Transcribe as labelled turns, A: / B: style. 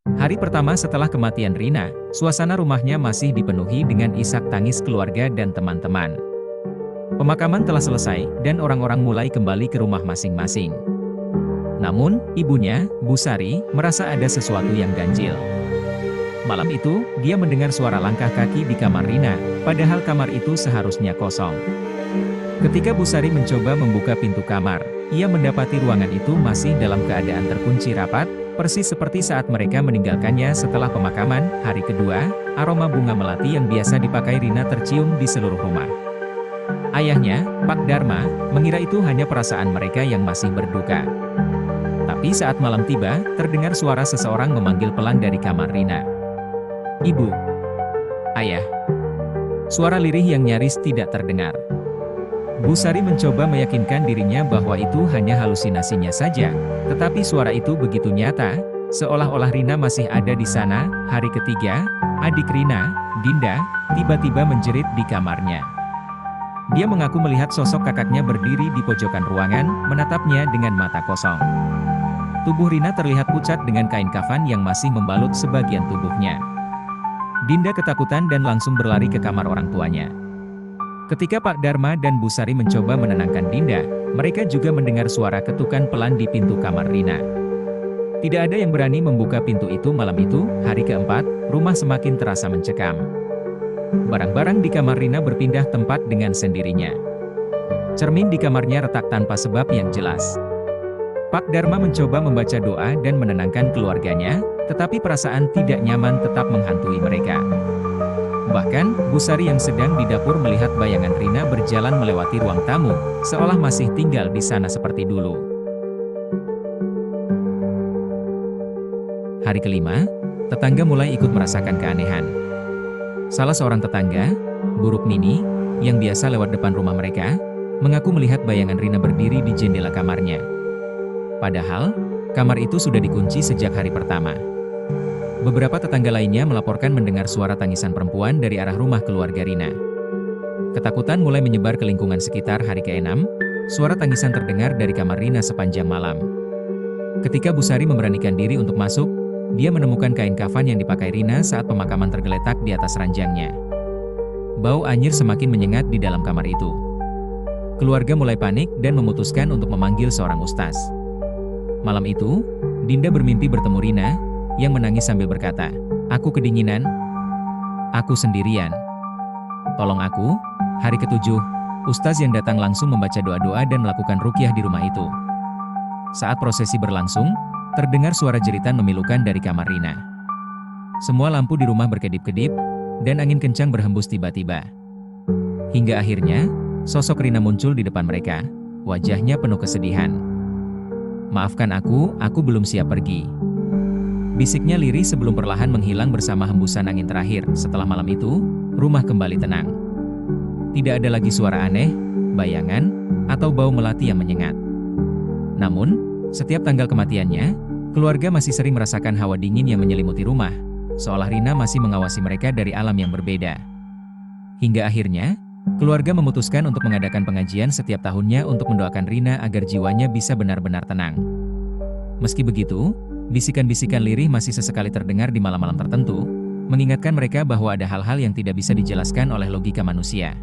A: Hari pertama setelah kematian Rina, suasana rumahnya masih dipenuhi dengan isak tangis keluarga dan teman-teman. Pemakaman telah selesai, dan orang-orang mulai kembali ke rumah masing-masing. Namun, ibunya, Bu Sari, merasa ada sesuatu yang ganjil. Malam itu, dia mendengar suara langkah kaki di kamar Rina, padahal kamar itu seharusnya kosong. Ketika Bu Sari mencoba membuka pintu kamar, ia mendapati ruangan itu masih dalam keadaan terkunci rapat, persis seperti saat mereka meninggalkannya setelah pemakaman. Hari kedua, aroma bunga melati yang biasa dipakai Rina tercium di seluruh rumah. Ayahnya, Pak Dharma, mengira itu hanya perasaan mereka yang masih berduka. Tapi saat malam tiba, terdengar suara seseorang memanggil pelan dari kamar Rina. "Ibu." "Ayah." Suara lirih yang nyaris tidak terdengar. Bu Sari mencoba meyakinkan dirinya bahwa itu hanya halusinasinya saja, tetapi suara itu begitu nyata, seolah-olah Rina masih ada di sana. Hari ketiga, adik Rina, Dinda, tiba-tiba menjerit di kamarnya. Dia mengaku melihat sosok kakaknya berdiri di pojokan ruangan, menatapnya dengan mata kosong. Tubuh Rina terlihat pucat dengan kain kafan yang masih membalut sebagian tubuhnya. Dinda ketakutan dan langsung berlari ke kamar orang tuanya. Ketika Pak Dharma dan Bu Sari mencoba menenangkan Dinda, mereka juga mendengar suara ketukan pelan di pintu kamar Rina. Tidak ada yang berani membuka pintu itu malam itu. Hari keempat, rumah semakin terasa mencekam. Barang-barang di kamar Rina berpindah tempat dengan sendirinya. Cermin di kamarnya retak tanpa sebab yang jelas. Pak Dharma mencoba membaca doa dan menenangkan keluarganya, tetapi perasaan tidak nyaman tetap menghantui mereka. Bahkan, Bu Sari yang sedang di dapur melihat bayangan Rina berjalan melewati ruang tamu, seolah masih tinggal di sana seperti dulu. Hari kelima, tetangga mulai ikut merasakan keanehan. Salah seorang tetangga, Bu Rukmini, yang biasa lewat depan rumah mereka, mengaku melihat bayangan Rina berdiri di jendela kamarnya. Padahal, kamar itu sudah dikunci sejak hari pertama. Beberapa tetangga lainnya melaporkan mendengar suara tangisan perempuan dari arah rumah keluarga Rina. Ketakutan mulai menyebar ke lingkungan sekitar. Hari ke-6, suara tangisan terdengar dari kamar Rina sepanjang malam. Ketika Bu Sari memberanikan diri untuk masuk, dia menemukan kain kafan yang dipakai Rina saat pemakaman tergeletak di atas ranjangnya. Bau anyir semakin menyengat di dalam kamar itu. Keluarga mulai panik dan memutuskan untuk memanggil seorang ustaz. Malam itu, Dinda bermimpi bertemu Rina, yang menangis sambil berkata, "Aku kedinginan. Aku sendirian. Tolong aku." Hari ketujuh, ustaz yang datang langsung membaca doa-doa dan melakukan ruqyah di rumah itu. Saat prosesi berlangsung, terdengar suara jeritan memilukan dari kamar Rina. Semua lampu di rumah berkedip-kedip, dan angin kencang berhembus tiba-tiba. Hingga akhirnya, sosok Rina muncul di depan mereka, wajahnya penuh kesedihan. "Maafkan aku belum siap pergi." Bisiknya lirih sebelum perlahan menghilang bersama hembusan angin terakhir. Setelah malam itu, rumah kembali tenang. Tidak ada lagi suara aneh, bayangan, atau bau melati yang menyengat. Namun, setiap tanggal kematiannya, keluarga masih sering merasakan hawa dingin yang menyelimuti rumah, seolah Rina masih mengawasi mereka dari alam yang berbeda. Hingga akhirnya, keluarga memutuskan untuk mengadakan pengajian setiap tahunnya untuk mendoakan Rina agar jiwanya bisa benar-benar tenang. Meski begitu, bisikan-bisikan lirih masih sesekali terdengar di malam-malam tertentu, mengingatkan mereka bahwa ada hal-hal yang tidak bisa dijelaskan oleh logika manusia.